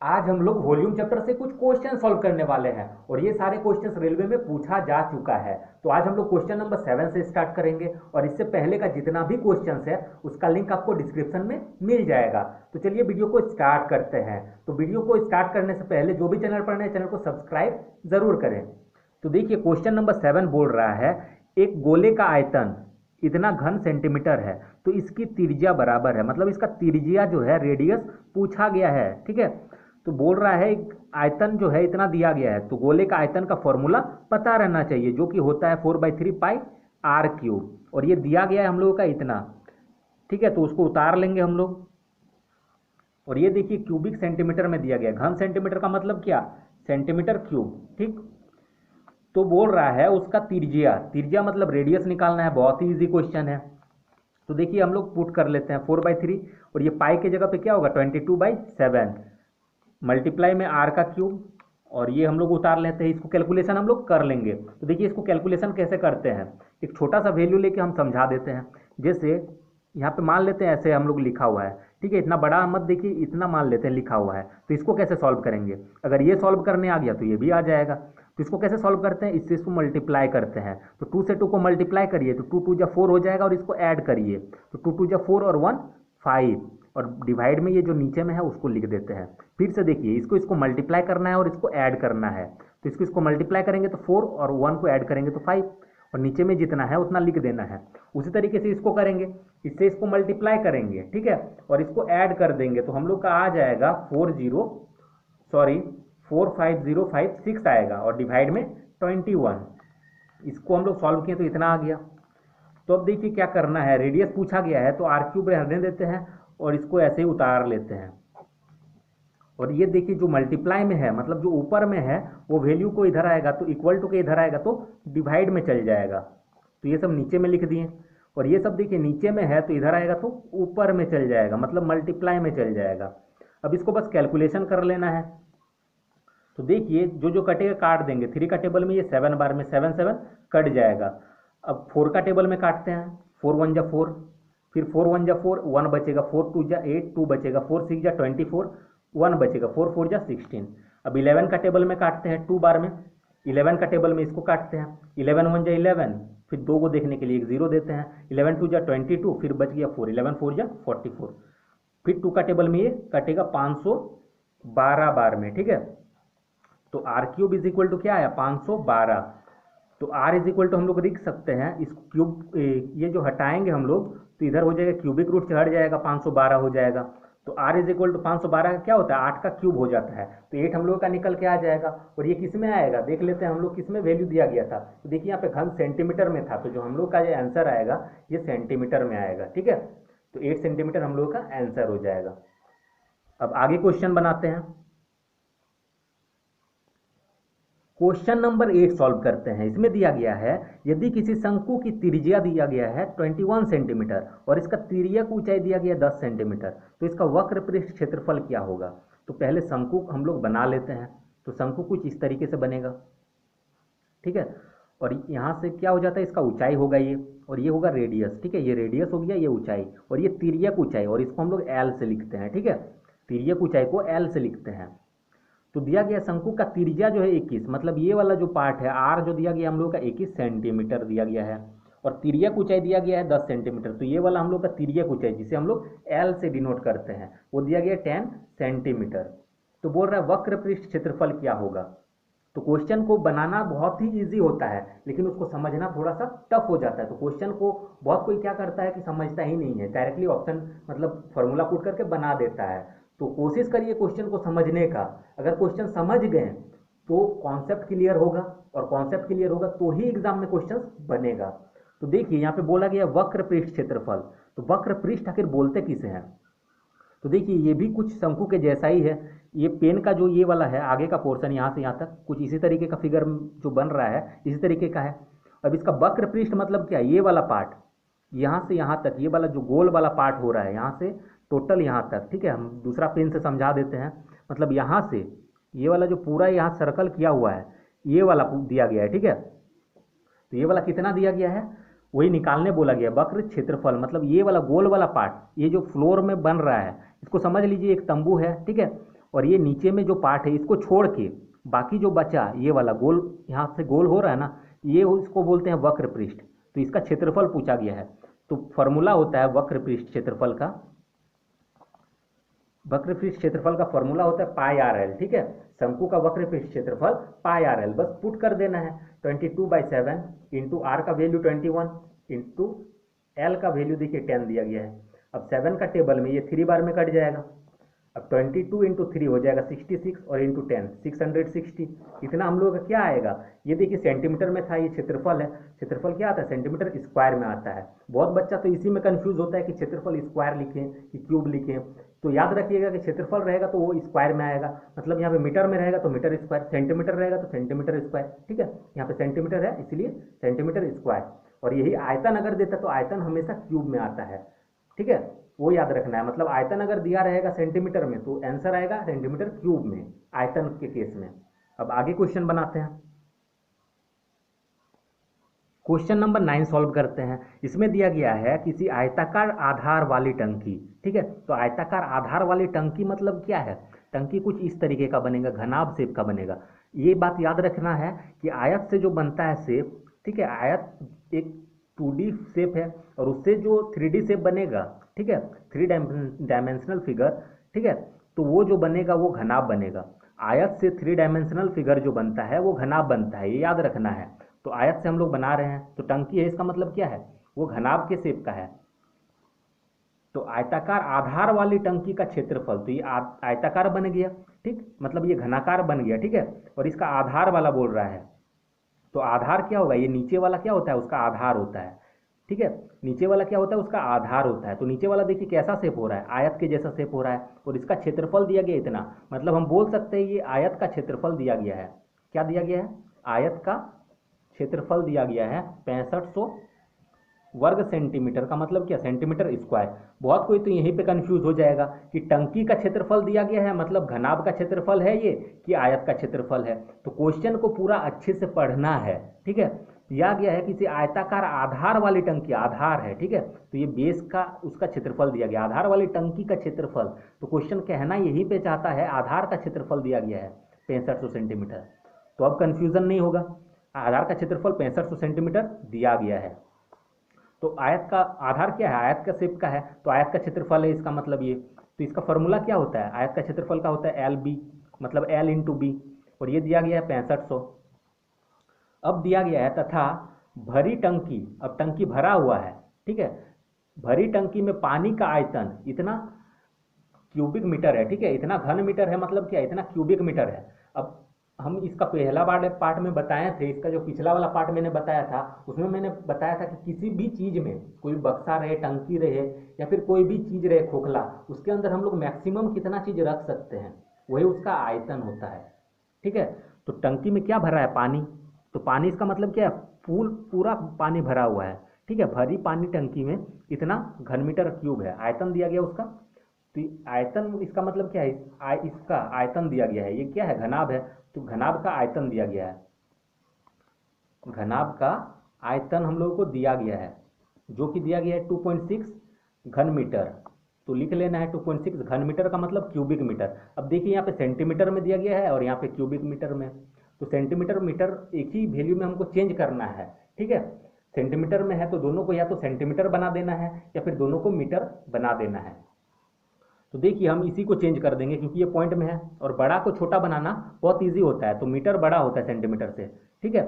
आज हम लोग वॉल्यूम चैप्टर से कुछ क्वेश्चन सॉल्व करने वाले हैं और ये सारे क्वेश्चंस रेलवे में पूछा जा चुका है। तो आज हम लोग क्वेश्चन नंबर 7 से स्टार्ट करेंगे और इससे पहले का जितना भी क्वेश्चंस है उसका लिंक आपको डिस्क्रिप्शन में मिल जाएगा। तो चलिए वीडियो को स्टार्ट करते हैं। तो वीडियो को स्टार्ट करने से पहले जो भी चैनल पर नए चैनल को सब्सक्राइब जरूर करें। तो देखिए क्वेश्चन नंबर 7 बोल रहा है एक गोले का आयतन इतना घन सेंटीमीटर है तो इसकी त्रिज्या बराबर है, मतलब इसका त्रिज्या जो है रेडियस पूछा गया है। ठीक है, तो बोल रहा है एक आयतन जो है इतना दिया गया है तो गोले का आयतन का फॉर्मूला पता रहना चाहिए जो कि होता है 4/3 पाई आर क्यूब, और ये दिया गया है हम लोगों का इतना। ठीक है, तो उसको उतार लेंगे हम लोग। और ये देखिए क्यूबिक सेंटीमीटर में दिया गया, घन सेंटीमीटर का मतलब क्या, सेंटीमीटर क्यूब। ठीक, तो बोल रहा है उसका त्रिज्या, त्रिज्या मतलब रेडियस निकालना है। बहुत ही इजी क्वेश्चन है। तो देखिए हम लोग पुट कर लेते हैं 4/3 और ये पाई के जगह पे क्या होगा 22/7 मल्टीप्लाई में आर का क्यूब, और ये हम लोग उतार लेते हैं। इसको कैलकुलेशन हम लोग कर लेंगे। तो देखिए इसको कैलकुलेशन कैसे करते हैं, एक छोटा सा वैल्यू लेके हम समझा देते हैं। जैसे यहाँ पे मान लेते हैं ऐसे हम लोग लिखा हुआ है, ठीक है, इतना बड़ा मत देखिए, इतना मान लेते हैं लिखा हुआ है। तो इसको कैसे सॉल्व करेंगे, अगर ये सॉल्व करने आ गया तो ये भी आ जाएगा। तो इसको कैसे सॉल्व करते हैं, इससे इसको मल्टीप्लाई करते हैं। तो 2 से 2 को मल्टीप्लाई करिए तो 2 2 जा 4 हो जाएगा, और इसको ऐड करिए तो 2 2 जा 4 और 1 5, और डिवाइड में ये जो नीचे में है उसको लिख देते हैं। फिर से देखिए इसको मल्टीप्लाई करना है और इसको ऐड करना है। तो इसको मल्टीप्लाई करेंगे तो 4 और 1 को ऐड करेंगे तो 5, और नीचे में जितना है उतना लिख देना है। उसी तरीके से इसको करेंगे, इससे इसको मल्टीप्लाई करेंगे, ठीक है, और इसको ऐड कर देंगे तो हम लोग का आ जाएगा 45056 आएगा, और डिवाइड में 21। इसको हम लोग सॉल्व किए तो इतना आ गया। तो अब देखिए क्या करना है, रेडियस पूछा गया है तो आर क्यूब रहने देते हैं और इसको ऐसे ही उतार लेते हैं। और ये देखिए जो मल्टीप्लाई में है, मतलब जो ऊपर में है वो वैल्यू को इधर आएगा तो इक्वल टू के इधर आएगा तो डिवाइड में चल जाएगा। तो ये सब नीचे में लिख दिए, और ये सब देखिए नीचे में है तो इधर आएगा तो ऊपर में चल जाएगा, मतलब मल्टीप्लाई में चल जाएगा। अब इसको बस कैलकुलेशन कर लेना है। तो देखिए जो जो कटेगा काट देंगे। 3 का टेबल में ये 7 बार में 7 7 कट जाएगा। अब 4 का टेबल में काटते हैं, 4 1 जा 4, फिर 4 1 जा 4, 1 बचेगा, 4 2 जा 8, 2 बचेगा, 4 6 जा 24, 1 बचेगा, 4 4 जा 16। अब 11 का टेबल में काटते हैं 2 बार में, 11 का टेबल में इसको काटते हैं, 11 1 जा 11, फिर 2 को देखने के लिए एक 0 देते हैं, 11 2 जा 22, फिर बच गया 4, 11 4 जा 44। फिर 2 का टेबल में ये कटेगा 512 बार में। ठीक है, तो r cube is equal to क्या आया 512। तो आर इज इक्वल टू हम लोग लिख सकते हैं, इस क्यूब ये जो हटाएंगे हम लोग तो इधर हो जाएगा, क्यूबिक रूट से हट जाएगा, 512 हो जाएगा। तो आर इज इक्वल टू 512 का क्या होता है 8 का क्यूब हो जाता है, तो 8 हम लोग का निकल के आ जाएगा। और ये किस में आएगा देख लेते हैं हम लोग, किस में वैल्यू दिया गया था। तो देखिए यहाँ पे घन सेंटीमीटर में था, तो जो हम लोग का ये आंसर आएगा ये सेंटीमीटर में आएगा। ठीक है, तो 8 सेंटीमीटर हम लोग का आंसर हो जाएगा। अब आगे क्वेश्चन बनाते हैं। क्वेश्चन नंबर 8 सॉल्व करते हैं। इसमें दिया गया है यदि किसी शंकु की त्रिज्या दिया गया है 21 सेंटीमीटर और इसका तिर्यक ऊंचाई दिया गया 10 सेंटीमीटर, तो इसका वक्र पृष्ठ क्षेत्रफल क्या होगा। तो पहले शंकु हम लोग बना लेते हैं। तो शंकु कुछ इस तरीके से बनेगा, ठीक है, और यहाँ से क्या हो जाता है, इसका ऊंचाई होगा ये, और ये होगा रेडियस। ठीक है, ये रेडियस हो गया, ये ऊंचाई, और ये तिर्यक ऊंचाई, और इसको हम लोग एल से लिखते हैं। ठीक है, तिर्यक ऊंचाई को एल से लिखते हैं। तो दिया गया शंकु का त्रिज्या जो है 21, मतलब ये वाला जो पार्ट है आर जो दिया गया हम लोग का 21 सेंटीमीटर दिया गया है, और तिर्यक ऊंचाई दिया गया है 10 सेंटीमीटर। तो ये वाला हम लोग का तिर्यक ऊंचाई जिसे हम लोग एल से डिनोट करते हैं वो दिया गया 10 सेंटीमीटर। तो बोल रहा है वक्र पृष्ठ क्षेत्रफल क्या होगा। तो क्वेश्चन को बनाना बहुत ही इजी होता है लेकिन उसको समझना थोड़ा सा टफ हो जाता है। तो क्वेश्चन को बहुत कोई क्या करता है कि समझता ही नहीं है, डायरेक्टली ऑप्शन मतलब फॉर्मूला पुट करके बना देता है। तो कोशिश करिए क्वेश्चन को समझने का। अगर क्वेश्चन समझ गए तो कॉन्सेप्ट क्लियर होगा, और कॉन्सेप्ट क्लियर होगा तो ही एग्जाम में क्वेश्चन बनेगा। तो देखिए यहाँ पे बोला गया वक्र पृष्ठ क्षेत्रफल, तो वक्र पृष्ठ आखिर बोलते किसे हैं। तो देखिए ये भी कुछ शंकु के जैसा ही है। ये पेन का जो ये वाला है आगे का पोर्शन यहाँ से यहाँ तक कुछ इसी तरीके का फिगर जो बन रहा है इसी तरीके का है। अब इसका वक्र पृष्ठ मतलब क्या, ये वाला पार्ट यहाँ से यहाँ तक, ये वाला जो गोल वाला पार्ट हो रहा है यहाँ से टोटल यहाँ तक। ठीक है, हम दूसरा पेन से समझा देते हैं। मतलब यहाँ से ये वाला जो पूरा यहाँ सर्कल किया हुआ है ये वाला दिया गया है। ठीक है, तो ये वाला कितना दिया गया है वही निकालने बोला गया। वक्र क्षेत्रफल मतलब ये वाला गोल वाला पार्ट, ये जो फ्लोर में बन रहा है इसको समझ लीजिए एक तंबू है। ठीक है, और ये नीचे में जो पार्ट है इसको छोड़ के बाकी जो बचा ये वाला गोल, यहाँ से गोल हो रहा है ना, ये इसको बोलते हैं वक्र पृष्ठ। तो इसका क्षेत्रफल पूछा गया है। तो फॉर्मूला होता है वक्र पृष्ठ क्षेत्रफल का, वक्र पृष्ठ क्षेत्रफल का फॉर्मूला होता है पाई आर एल। ठीक है, शंकु का वक्र पृष्ठ क्षेत्रफल पाई आर एल, बस पुट कर देना है 22/7 इंटू आर का वैल्यू 21 इंटू एल का वैल्यू देखिए 10 दिया गया है। अब 7 का टेबल में ये 3 बार में कट जाएगा। अब 22 इंटू 3 हो जाएगा 66 और इंटू 10 660। इतना हम लोग का क्या आएगा, ये देखिए सेंटीमीटर में था, ये क्षेत्रफल है। क्षेत्रफल क्या आता है, सेंटीमीटर स्क्वायर में आता है। बहुत बच्चा तो इसी में कंफ्यूज होता है कि क्षेत्रफल स्क्वायर लिखें कि क्यूब लिखें। तो याद रखिएगा कि क्षेत्रफल रहेगा तो वो स्क्वायर में आएगा, मतलब यहाँ पे मीटर में रहेगा तो मीटर स्क्वायर, सेंटीमीटर रहेगा तो सेंटीमीटर स्क्वायर। ठीक है, यहाँ पे सेंटीमीटर है इसलिए सेंटीमीटर स्क्वायर। और यही आयतन अगर देता तो आयतन हमेशा क्यूब में आता है। ठीक है, वो याद रखना है, मतलब आयतन अगर दिया रहेगा सेंटीमीटर में तो आंसर आएगा सेंटीमीटर क्यूब में, आयतन के केस में। अब आगे क्वेश्चन बनाते हैं। क्वेश्चन नंबर 9 सॉल्व करते हैं। इसमें दिया गया है किसी आयताकार आधार वाली टंकी। ठीक है, तो आयताकार आधार वाली टंकी मतलब क्या है, टंकी कुछ इस तरीके का बनेगा, घनाभ शेप का बनेगा। ये बात याद रखना है कि आयत से जो बनता है शेप, ठीक है, आयत एक 2D शेप है और उससे जो 3D शेप बनेगा, ठीक है, 3 डायमेंशनल फिगर, ठीक है, तो वो जो बनेगा वो घनाभ बनेगा। आयत से 3 डायमेंशनल फिगर जो बनता है वो घनाभ बनता है, ये याद रखना है। तो आयत से हम लोग बना रहे हैं तो टंकी है, इसका मतलब क्या है, वो घनाभ के शेप का है। तो आयताकार आधार वाली टंकी का क्षेत्रफल, तो ये आयताकार बन गया, ठीक, मतलब ये घनाकार बन गया। ठीक है, और इसका आधार वाला बोल रहा है, तो आधार क्या होगा, ये नीचे वाला क्या होता है, उसका आधार होता है। ठीक है, नीचे वाला क्या होता है, उसका आधार होता है। तो नीचे वाला देखिए कैसा शेप हो रहा है, आयत के जैसा शेप हो रहा है, और इसका क्षेत्रफल दिया गया इतना, मतलब हम बोल सकते हैं ये आयत का क्षेत्रफल दिया गया है। क्या दिया गया है, आयत का क्षेत्रफल दिया गया है 6500 वर्ग सेंटीमीटर, का मतलब क्या, सेंटीमीटर स्क्वायर। बहुत कोई तो यहीं पे कंफ्यूज हो जाएगा कि टंकी का क्षेत्रफल दिया गया है मतलब घनाभ का क्षेत्रफल है ये कि आयत का क्षेत्रफल है। तो क्वेश्चन को पूरा अच्छे से पढ़ना है। ठीक है, दिया गया है किसी आयताकार आधार वाली टंकी, आधार है, ठीक है, तो ये बेस का उसका क्षेत्रफल दिया गया, आधार वाली टंकी का क्षेत्रफल। तो क्वेश्चन कहना यहीं पे चाहता है आधार का क्षेत्रफल दिया गया है 6500 सेंटीमीटर। तो अब कंफ्यूजन नहीं होगा, आधार का क्षेत्रफल 6500 सेंटीमीटर दिया गया है। तो आयत का आधार क्या है, आयत का शेप का है, तो आयत का क्षेत्रफल है, इसका मतलब ये। तो इसका फॉर्मूला क्या होता है, आयत का क्षेत्रफल का होता है LB, मतलब L इंटू बी, और ये दिया गया है 6500। अब दिया गया है तथा भरी टंकी, अब टंकी भरा हुआ है, ठीक है, भरी टंकी में पानी का आयतन इतना क्यूबिक मीटर है। ठीक है, इतना घन मीटर है, मतलब क्या, इतना क्यूबिक मीटर है। अब हम इसका पहला पार्ट में बताए थे, इसका जो पिछला वाला पार्ट मैंने बताया था उसमें मैंने बताया था कि किसी भी चीज़ में, कोई बक्सा रहे, टंकी रहे, या फिर कोई भी चीज़ रहे खोखला, उसके अंदर हम लोग मैक्सिमम कितना चीज़ रख सकते हैं, वही उसका आयतन होता है। ठीक है, तो टंकी में क्या भरा है, पानी, तो पानी इसका मतलब क्या है, पूरा पानी भरा हुआ है। ठीक है, भरी पानी टंकी में इतना घन मीटर क्यूब है, आयतन दिया गया उसका। तो आयतन इसका मतलब क्या है, इसका आयतन दिया गया है, ये क्या है, घनाभ है, तो घनाभ का आयतन दिया गया है, घनाभ का आयतन हम लोगों को दिया गया है, जो कि दिया गया है 2.6 घन मीटर। तो लिख लेना है 2.6 घन मीटर का मतलब क्यूबिक मीटर। अब देखिए यहाँ पे सेंटीमीटर में दिया गया है और यहाँ पे क्यूबिक मीटर में, तो सेंटीमीटर मीटर एक ही वैल्यू में हमको चेंज करना है। ठीक है, सेंटीमीटर में है तो दोनों को या तो सेंटीमीटर बना देना है या फिर दोनों को मीटर बना देना है। तो देखिए हम इसी को चेंज कर देंगे क्योंकि ये पॉइंट में है, और बड़ा को छोटा बनाना बहुत ईजी होता है, तो मीटर बड़ा होता है सेंटीमीटर से। ठीक है,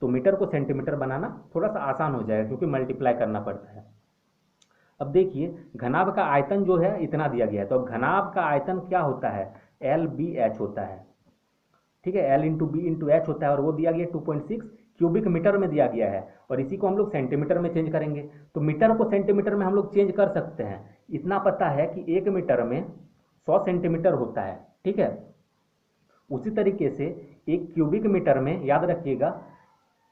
तो मीटर को सेंटीमीटर बनाना थोड़ा सा आसान हो जाएगा क्योंकि मल्टीप्लाई करना पड़ता है। अब देखिए घनाभ का आयतन जो है इतना दिया गया है, तो अब घनाभ का आयतन क्या होता है, LBH होता है। ठीक है, L into b into h होता है, और वो दिया गया 2.6 क्यूबिक मीटर में दिया गया है, और इसी को हम लोग सेंटीमीटर में चेंज करेंगे। तो मीटर को सेंटीमीटर में हम लोग चेंज कर सकते हैं। इतना पता है कि 1 मीटर में 100 सेंटीमीटर होता है। ठीक है, उसी तरीके से एक क्यूबिक मीटर में याद रखिएगा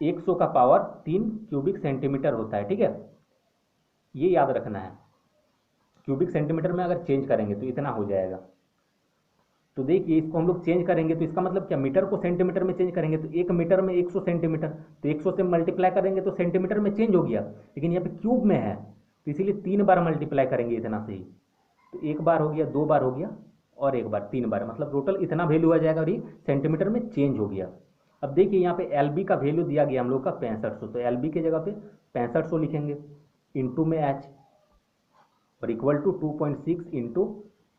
100 का पावर 3 क्यूबिक सेंटीमीटर होता है। ठीक है, ये याद रखना है, क्यूबिक सेंटीमीटर में अगर चेंज करेंगे तो इतना हो जाएगा। तो देखिए इसको हम लोग चेंज करेंगे तो इसका मतलब क्या, मीटर को सेंटीमीटर में चेंज करेंगे तो 1 मीटर में 100 सेंटीमीटर, तो 100 से मल्टीप्लाई करेंगे तो सेंटीमीटर में चेंज हो गया, लेकिन यहाँ पे क्यूब में है तो इसीलिए 3 बार मल्टीप्लाई करेंगे इतना से ही। तो 1 बार हो गया, 2 बार हो गया और एक बार, 3 बार, मतलब टोटल इतना वैल्यू आ जाएगा और ये सेंटीमीटर में चेंज हो गया। अब देखिए यहाँ पे एल बी का वैल्यू दिया गया हम लोग का 6500, तो एल बी के जगह पे 6500 लिखेंगे, इंटू में एच, और equal to 2.6 into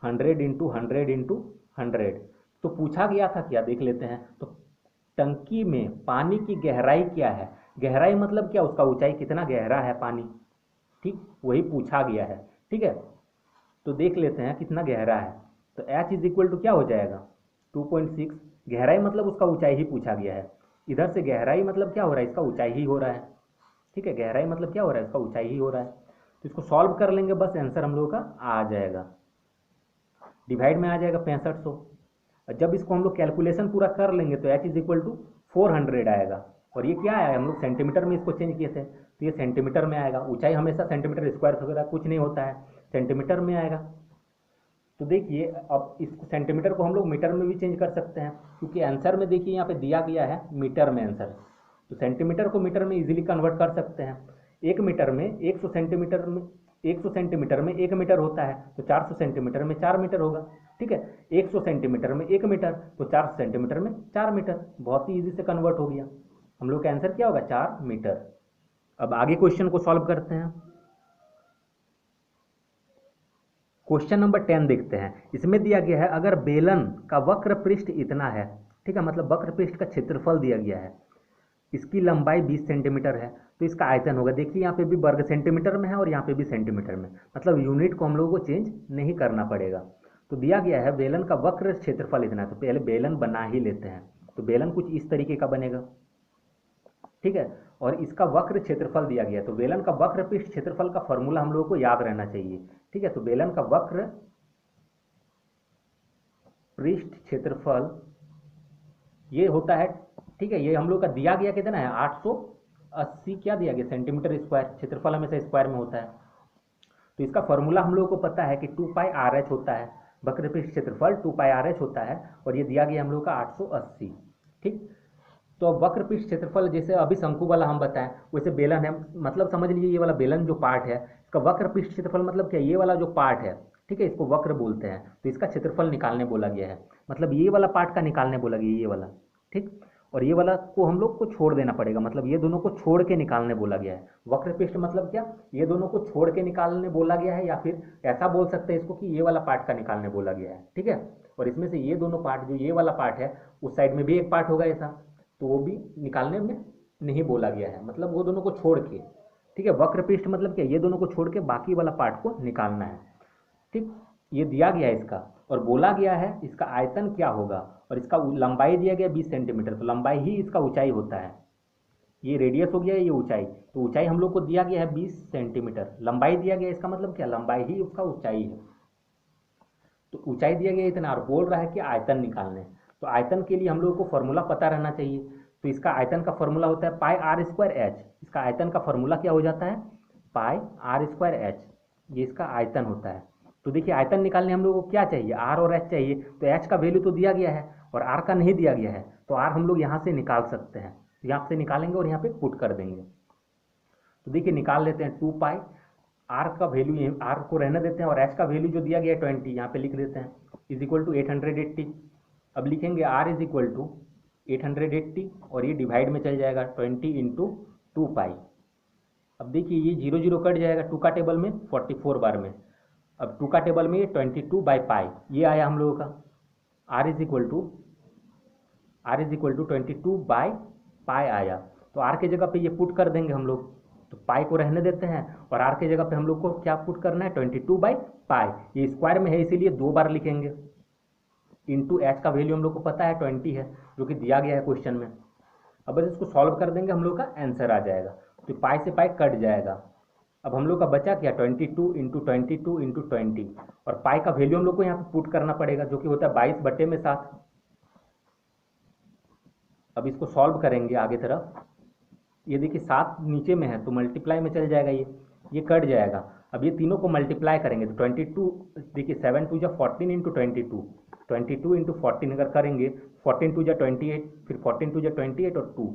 100 into 100 into 100। तो पूछा गया था क्या, देख लेते हैं। तो टंकी में पानी की गहराई क्या है, गहराई मतलब क्या, उसका ऊंचाई कितना गहरा है पानी, ठीक, वही पूछा गया है। ठीक है, तो देख लेते हैं कितना गहरा है। तो h इज इक्वल टू क्या हो जाएगा, 2.6, गहराई मतलब उसका ऊंचाई ही पूछा गया है। इधर से गहराई मतलब क्या हो रहा है, इसका ऊंचाई ही हो रहा है। ठीक है, गहराई मतलब क्या हो रहा है, इसका ऊंचाई ही हो रहा है। तो इसको सॉल्व कर लेंगे, बस आंसर हम लोग का आ जाएगा, डिवाइड में आ जाएगा 6500। और जब इसको हम लोग कैलकुलेशन पूरा कर लेंगे तो h इज इक्वल टू 400 आएगा। और ये क्या आया, हम लोग सेंटीमीटर में इसको चेंज किए थे, तो ये सेंटीमीटर में आएगा। ऊंचाई हमेशा सेंटीमीटर स्क्वायर वगैरह कुछ नहीं होता है, सेंटीमीटर में आएगा। तो देखिए अब इस सेंटीमीटर को हम लोग मीटर में भी चेंज कर सकते हैं, क्योंकि आंसर में देखिए यहाँ पे दिया गया है मीटर में आंसर। तो सेंटीमीटर को मीटर में इजीली कन्वर्ट कर सकते हैं। 1 मीटर में 100 सेंटीमीटर में 100 सेंटीमीटर में 1 मीटर होता है, तो 400 सेंटीमीटर में 4 मीटर होगा। ठीक है, 100 सेंटीमीटर में 1 मीटर, तो 400 सेंटीमीटर में 4 मीटर, बहुत ही ईजी से कन्वर्ट हो गया। हम लोग का आंसर क्या होगा, 4 मीटर। अब आगे क्वेश्चन को सॉल्व करते हैं। क्वेश्चन नंबर 10 देखते हैं। इसमें दिया गया है अगर बेलन का वक्र पृष्ठ इतना है, ठीक है, मतलब वक्र पृष्ठ का क्षेत्रफल दिया गया है, इसकी लंबाई 20 सेंटीमीटर है, तो इसका आयतन होगा। देखिए यहाँ पे भी वर्ग सेंटीमीटर में है और यहाँ पे भी सेंटीमीटर में, मतलब यूनिट को हम लोगों को चेंज नहीं करना पड़ेगा। तो दिया गया है बेलन का वक्र क्षेत्रफल इतना है, तो पहले बेलन बना ही लेते हैं। तो बेलन कुछ इस तरीके का बनेगा, ठीक है, और इसका वक्र क्षेत्रफल दिया गया है। तो बेलन का वक्र पृष्ठ क्षेत्रफल का फॉर्मूला हम लोगों को याद रहना चाहिए। ठीक है, तो बेलन का वक्र पृष्ठ क्षेत्रफल ये होता है, ठीक है, ये हम लोग का दिया गया कितना है, 880 क्या दिया गया सेंटीमीटर स्क्वायर, क्षेत्रफल हमेशा स्क्वायर में होता है। तो इसका फॉर्मूला हम लोगों को पता है कि 2πRh होता है, वक्र पृष्ठ क्षेत्रफल 2πRh होता है, और ये दिया गया हम लोग का 880। ठीक, तो अब वक्र पृष्ठ क्षेत्रफल जैसे अभी शंकु वाला हम बताएं वैसे बेलन है, मतलब समझ लीजिए ये वाला बेलन जो पार्ट है इसका वक्र पृष्ठ क्षेत्रफल मतलब क्या, ये वाला जो पार्ट है, ठीक है, इसको वक्र बोलते हैं, तो इसका क्षेत्रफल निकालने बोला गया है, मतलब ये वाला पार्ट का निकालने बोला गया, ये वाला, ठीक, और ये वाला को हम लोग को छोड़ देना पड़ेगा, मतलब ये दोनों को छोड़ के निकालने बोला गया है। वक्र पृष्ठ मतलब क्या, ये दोनों को छोड़ के निकालने बोला गया है, या फिर ऐसा बोल सकते हैं इसको कि ये वाला पार्ट का निकालने बोला गया है। ठीक है, और इसमें से ये दोनों पार्ट, जो ये वाला पार्ट है उस साइड में भी एक पार्ट होगा ऐसा, तो वो भी निकालने में नहीं बोला गया है, मतलब वो दोनों को छोड़ के। ठीक है, वक्र पृष्ठ मतलब क्या, ये दोनों को छोड़ के बाकी वाला पार्ट को निकालना है। ठीक, ये दिया गया है इसका, और बोला गया है इसका आयतन क्या होगा, और इसका लंबाई दिया गया 20 सेंटीमीटर, तो लंबाई ही इसका ऊंचाई होता है। ये रेडियस हो गया, ये ऊंचाई, तो ऊंचाई हम लोग को दिया गया है 20 सेंटीमीटर, लंबाई दिया गया, इसका मतलब क्या, लंबाई ही उसका ऊंचाई है। तो ऊंचाई दिया गया इतना, और बोल रहा है कि आयतन निकालने, तो आयतन के लिए हम लोगों को फॉर्मूला पता रहना चाहिए। तो इसका आयतन का फॉर्मूला होता है पाई आर स्क्वायर एच, इसका आयतन का फॉर्मूला क्या हो जाता है, पाई आर स्क्वायर एच, ये इसका आयतन होता है। तो देखिए आयतन निकालने हम लोग को क्या चाहिए, आर और एच चाहिए, तो एच का वैल्यू तो दिया गया है और आर का नहीं दिया गया है, तो आर हम लोग यहाँ से निकाल सकते हैं, तो यहाँ से निकालेंगे और यहाँ पे पुट कर देंगे। तो देखिए निकाल लेते हैं, 2π, आर का वैल्यू, आर को रहने देते हैं, और एच का वैल्यू जो दिया गया है 20, यहाँ पे लिख देते हैं, इज इक्वल टू 880। अब लिखेंगे आर इज इक्वल टू 880, और ये डिवाइड में चल जाएगा 20 इंटू 2π। अब देखिए ये 0 0 कट जाएगा, 2 का टेबल में 44 बार में, अब 2 का टेबल में ये 22/π, ये आया हम लोगों का, आर इज इक्वल टू 22/π आया। तो आर के जगह पे ये पुट कर देंगे हम लोग, तो पाई को रहने देते हैं, और आर के जगह पे हम लोग को क्या पुट करना है, 22/π, ये स्क्वायर में है इसीलिए 2 बार लिखेंगे, इंटू एच का वैल्यू हम लोग को पता है 20 है, जो कि दिया गया है क्वेश्चन में। अब बस इसको सॉल्व कर देंगे, हम लोग का आंसर आ जाएगा। तो पाई से पाई कट जाएगा, अब हम लोग का बचा क्या, 22 इंटू 22 इंटू 20, और पाई का वैल्यू हम लोग को यहाँ पे पुट करना पड़ेगा, जो कि होता है 22/7। अब इसको सॉल्व करेंगे आगे तरफ, ये देखिए 7 नीचे में है तो मल्टीप्लाई में चल जाएगा, ये कट जाएगा। अब ये तीनों को मल्टीप्लाई करेंगे तो 22, देखिए 7 2 जा 14 इंटू 22 इंटू 14 अगर करेंगे, 14 2 जा 28, फिर 14 2 जा 28 और 2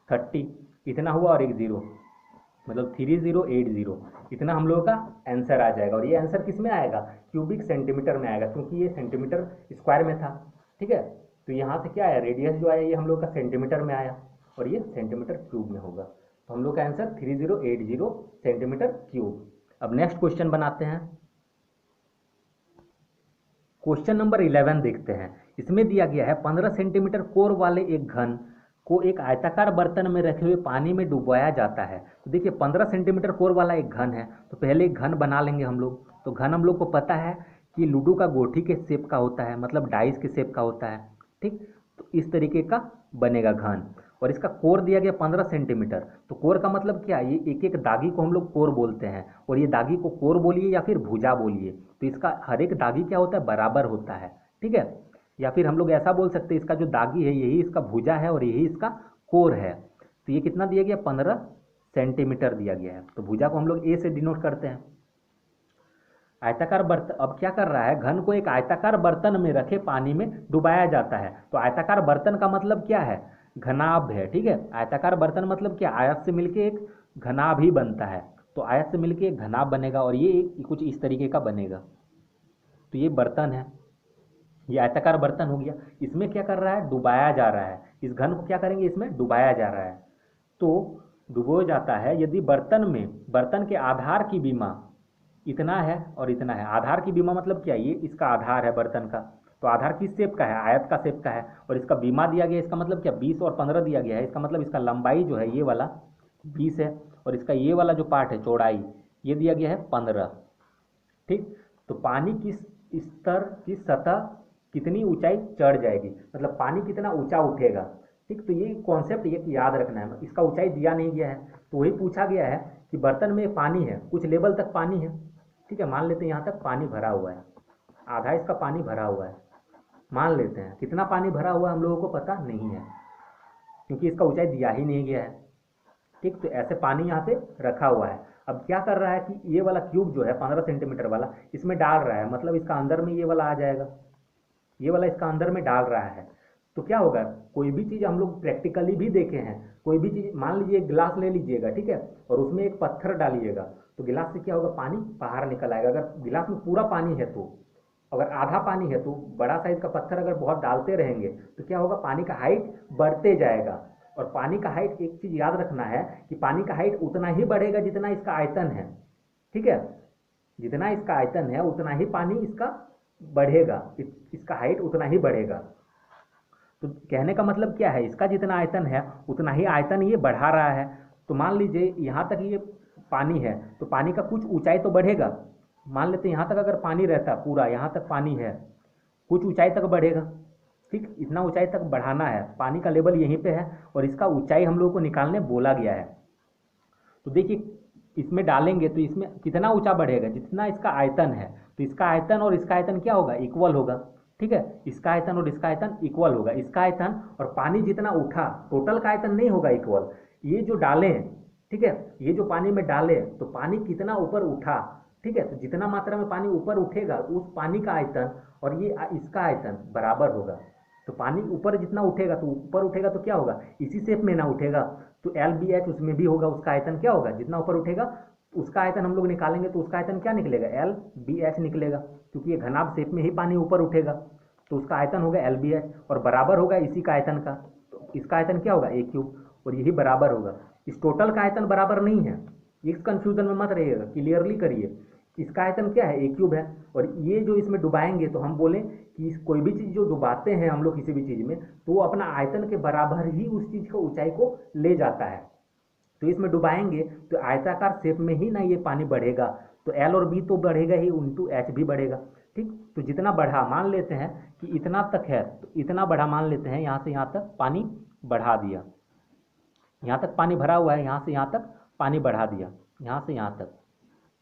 30, इतना हुआ और एक 0, मतलब 3080, इतना हम लोगों का आंसर आ जाएगा। और ये आंसर किस में आएगा, क्यूबिक सेंटीमीटर में आएगा, क्योंकि ये सेंटीमीटर स्क्वायर में था। ठीक है, तो यहाँ से क्या आया, रेडियस जो आया ये हम लोग का सेंटीमीटर में आया, और ये सेंटीमीटर क्यूब में होगा। तो हम लोग का आंसर 3080 सेंटीमीटर क्यूब। अब नेक्स्ट क्वेश्चन बनाते हैं। क्वेश्चन नंबर 11 देखते हैं। इसमें दिया गया है 15 सेंटीमीटर कोर वाले एक घन को एक आयताकार बर्तन में रखे हुए पानी में डुबाया जाता है। तो देखिए 15 सेंटीमीटर कोर वाला एक घन है, तो पहले एक घन बना लेंगे हम लोग। तो घन हम लोग को पता है कि लूडो का गोटी के शेप का होता है, मतलब डाइस के शेप का होता है। ठीक, तो इस तरीके का बनेगा घन, और इसका कोर दिया गया 15 सेंटीमीटर। तो कोर का मतलब क्या, ये एक एक दागी को हम लोग कोर बोलते हैं, और ये दागी को कोर बोलिए या फिर भुजा बोलिए, तो इसका हर एक दागी क्या होता है, बराबर होता है। ठीक है, या फिर हम लोग ऐसा बोल सकते हैं, इसका जो दागी है यही इसका भुजा है और यही इसका कोर है। तो ये कितना दिया गया, 15 सेंटीमीटर दिया गया है। तो भुजा को हम लोग ए से डिनोट करते हैं। आयताकार बर्तन, अब क्या कर रहा है, घन को एक आयताकार बर्तन में रखे पानी में डुबाया जाता है। तो आयताकार बर्तन का मतलब क्या है, घनाभ है। ठीक है, आयताकार बर्तन मतलब क्या, आयत से मिलके एक घनाभ ही बनता है। तो आयत से मिलके एक घनाभ बनेगा, और ये कुछ इस तरीके का बनेगा। तो ये बर्तन है, ये आयताकार बर्तन हो गया। इसमें क्या कर रहा है, डुबाया जा रहा है। इस घन को क्या करेंगे, इसमें डुबाया जा रहा है। तो डुबो जाता है यदि बर्तन में, बर्तन के आधार की बीमा इतना है और इतना है। आधार की बीमा मतलब क्या, ये इसका आधार है बर्तन का। तो आधार किस शेप का है, आयत का शेप का है। और इसका बीमा दिया गया, इसका मतलब क्या, 20 और 15 दिया गया है। इसका मतलब इसका लंबाई जो है ये वाला 20 है, और इसका ये वाला जो पार्ट है चौड़ाई, ये दिया गया है 15। ठीक, तो पानी किस स्तर की सतह कितनी ऊंचाई चढ़ जाएगी, मतलब पानी कितना ऊंचा उठेगा। ठीक, तो ये कॉन्सेप्ट ये याद रखना है। इसका ऊंचाई दिया नहीं गया है, तो वही पूछा गया है कि बर्तन में पानी है, कुछ लेवल तक पानी है। ठीक है, मान लेते हैं यहाँ तक पानी भरा हुआ है, आधा इसका पानी भरा हुआ है। मान लेते हैं कितना पानी भरा हुआ है हम लोगों को पता नहीं है, क्योंकि इसका ऊंचाई दिया ही नहीं गया है। ठीक, तो ऐसे पानी यहाँ पे रखा हुआ है। अब क्या कर रहा है कि ये वाला क्यूब जो है 15 सेंटीमीटर वाला, इसमें डाल रहा है, मतलब इसका अंदर में ये वाला आ जाएगा, ये वाला इसका अंदर में डाल रहा है। तो क्या होगा, कोई भी चीज़ हम लोग प्रैक्टिकली भी देखे हैं, कोई भी चीज़, मान लीजिए एक गिलास ले लीजिएगा, ठीक है, और उसमें एक पत्थर डालिएगा, तो गिलास से क्या होगा, पानी बाहर निकल आएगा। अगर गिलास में पूरा पानी है तो, अगर आधा पानी है तो बड़ा साइज का पत्थर अगर बहुत डालते रहेंगे तो क्या होगा, पानी का हाइट बढ़ते जाएगा। और पानी का हाइट, एक चीज़ याद रखना है कि पानी का हाइट उतना ही बढ़ेगा जितना इसका आयतन है। ठीक है, जितना इसका आयतन है उतना ही पानी इसका बढ़ेगा, इसका हाइट उतना ही बढ़ेगा। तो कहने का मतलब क्या है, इसका जितना आयतन है उतना ही आयतन ये बढ़ा रहा है। तो मान लीजिए यहाँ तक ये पानी है, तो पानी का कुछ ऊंचाई तो बढ़ेगा। मान लेते हैं यहाँ तक अगर पानी रहता पूरा, यहाँ तक पानी है, कुछ ऊंचाई तक बढ़ेगा। ठीक, इतना ऊंचाई तक बढ़ाना है, पानी का लेवल यहीं पे है, और इसका ऊंचाई हम लोगों को निकालने बोला गया है। तो देखिए इसमें डालेंगे तो इसमें कितना ऊंचा बढ़ेगा, जितना इसका आयतन है। तो इसका आयतन और इसका आयतन क्या होगा, इक्वल होगा। ठीक है, इसका आयतन और इसका आयतन इक्वल होगा। इसका आयतन और पानी जितना उठा, टोटल का आयतन नहीं होगा इक्वल, ये जो डाले, ठीक है, ये जो पानी में डाले तो पानी कितना ऊपर उठा। ठीक है, तो जितना मात्रा में पानी ऊपर उठेगा उस पानी का आयतन और ये इसका आयतन बराबर होगा। तो पानी ऊपर जितना उठेगा, तो ऊपर उठेगा तो क्या होगा, इसी शेप में ना उठेगा, तो एल बी एच उसमें भी होगा। उसका आयतन क्या होगा, जितना ऊपर उठेगा उसका आयतन हम लोग निकालेंगे तो उसका आयतन क्या निकलेगा, एल बी एच निकलेगा, क्योंकि ये घनाभ शेप में ही पानी ऊपर उठेगा। तो उसका आयतन होगा एल बी एच, और बराबर होगा इसी का आयतन का। तो इसका आयतन क्या होगा, ए क्यूब, और यही बराबर होगा। इस टोटल का आयतन बराबर नहीं है, इस कंफ्यूजन में मत रहिएगा, क्लियरली करिए। इसका आयतन क्या है, ए क्यूब है, और ये जो इसमें डुबाएंगे तो हम बोलें कि कोई भी चीज़ जो डुबाते हैं हम लोग किसी भी चीज़ में, तो वो अपना आयतन के बराबर ही उस चीज़ को ऊंचाई को ले जाता है। तो इसमें डुबाएंगे तो आयताकार शेप में ही ना ये पानी बढ़ेगा, तो एल और बी तो बढ़ेगा ही, इंटू एच भी बढ़ेगा। ठीक, तो जितना बढ़ा, मान लेते हैं कि इतना तक है, तो इतना बढ़ा मान लेते हैं, यहाँ से यहाँ तक पानी बढ़ा दिया, यहाँ तक पानी भरा हुआ है, यहाँ से यहाँ तक पानी बढ़ा दिया, यहाँ से यहाँ तक।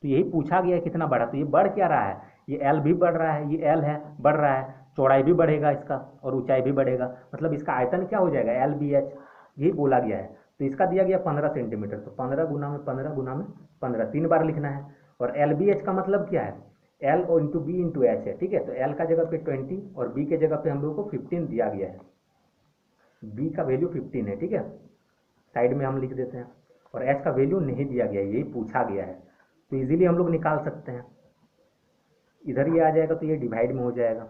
तो यही पूछा गया है कितना बढ़ा, तो ये बढ़ क्या रहा है, ये एल भी बढ़ रहा है, ये एल है बढ़ रहा है, चौड़ाई भी बढ़ेगा इसका और ऊंचाई भी बढ़ेगा, मतलब इसका आयतन क्या हो जाएगा, एल बी एच, यही बोला गया है। तो इसका दिया गया 15 सेंटीमीटर, तो 15 गुना में 15 गुना में 15, 3 बार लिखना है। और एल बी एच का मतलब क्या है, एल और इंटू बी इंटू एच है। ठीक है, तो एल का जगह पे 20 और बी के जगह पे हम लोग को 15 दिया गया है, बी का वैल्यू 15 है। ठीक है, साइड में हम लिख देते हैं। और h का वैल्यू नहीं दिया गया है, यही पूछा गया है। तो इजीली हम लोग निकाल सकते हैं। इधर ये आ जाएगा तो ये डिवाइड में हो जाएगा,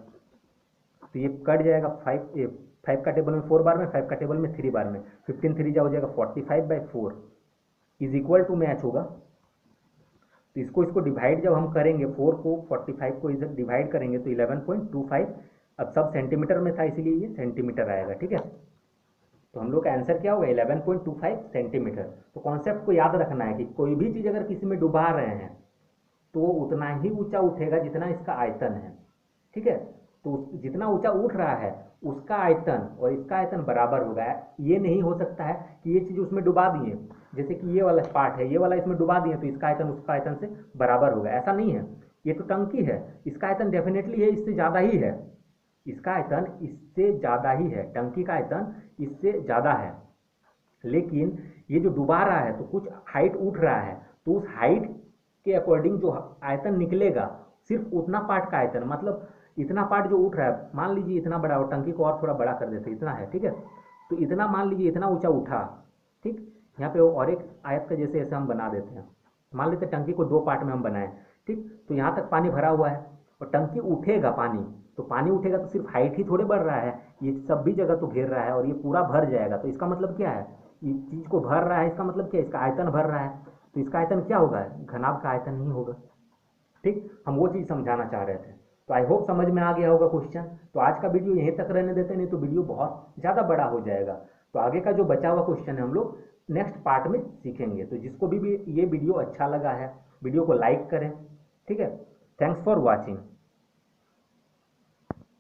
तो ये कट जाएगा। 5 का टेबल में 4 बार में, 5 का टेबल में 3 बार में, 15 3 जा हो जाएगा 45/4 इज इक्वल टू मैच होगा। तो इसको डिवाइड जब हम करेंगे, 4 को 45 को इधर डिवाइड करेंगे तो 11.25, अब सब सेंटीमीटर में था इसीलिए ये सेंटीमीटर आएगा, ठीक है। तो हम लोग का आंसर क्या होगा 11.25 सेंटीमीटर। तो कॉन्सेप्ट को याद रखना है कि कोई भी चीज़ अगर किसी में डुबा रहे हैं तो वो उतना ही ऊंचा उठेगा जितना इसका आयतन है, ठीक है। तो जितना ऊंचा उठ रहा है उसका आयतन और इसका आयतन बराबर होगा। ये नहीं हो सकता है कि ये चीज़ उसमें डुबा दिए, जैसे कि ये वाला पार्ट है, ये वाला इसमें डुबा दिए तो इसका आयतन उसका आयतन से बराबर होगा, ऐसा नहीं है। ये तो टंकी है, इसका आयतन डेफिनेटली है इससे ज़्यादा ही है, इसका आयतन इससे ज़्यादा ही है, टंकी का आयतन इससे ज़्यादा है। लेकिन ये जो डुबा रहा है तो कुछ हाइट उठ रहा है, तो उस हाइट के अकॉर्डिंग जो आयतन निकलेगा सिर्फ उतना पार्ट का आयतन, मतलब इतना पार्ट जो उठ रहा है, मान लीजिए इतना बड़ा, और टंकी को और थोड़ा बड़ा कर देते, इतना है, ठीक है। तो इतना मान लीजिए इतना ऊंचा उठा, ठीक। यहाँ पे और एक आयत का जैसे ऐसे हम बना देते हैं, मान लेते टंकी को 2 पार्ट में हम बनाएं, ठीक। तो यहाँ तक पानी भरा हुआ है और टंकी उठेगा पानी, तो पानी उठेगा तो सिर्फ हाइट ही थोड़े बढ़ रहा है, ये सब भी जगह तो घेर रहा है और ये पूरा भर जाएगा। तो इसका मतलब क्या है, ये चीज़ को भर रहा है, इसका मतलब क्या है, इसका आयतन भर रहा है। तो इसका आयतन क्या होगा, घनाभ का आयतन ही होगा, ठीक। हम वो चीज़ समझाना चाह रहे थे। तो आई होप समझ में आ गया होगा क्वेश्चन। तो आज का वीडियो यहीं तक रहने देते, नहीं तो वीडियो बहुत ज़्यादा बड़ा हो जाएगा। तो आगे का जो बचा हुआ क्वेश्चन है हम लोग नेक्स्ट पार्ट में सीखेंगे। तो जिसको भी ये वीडियो अच्छा लगा है, वीडियो को लाइक करें, ठीक है। Thanks for watching.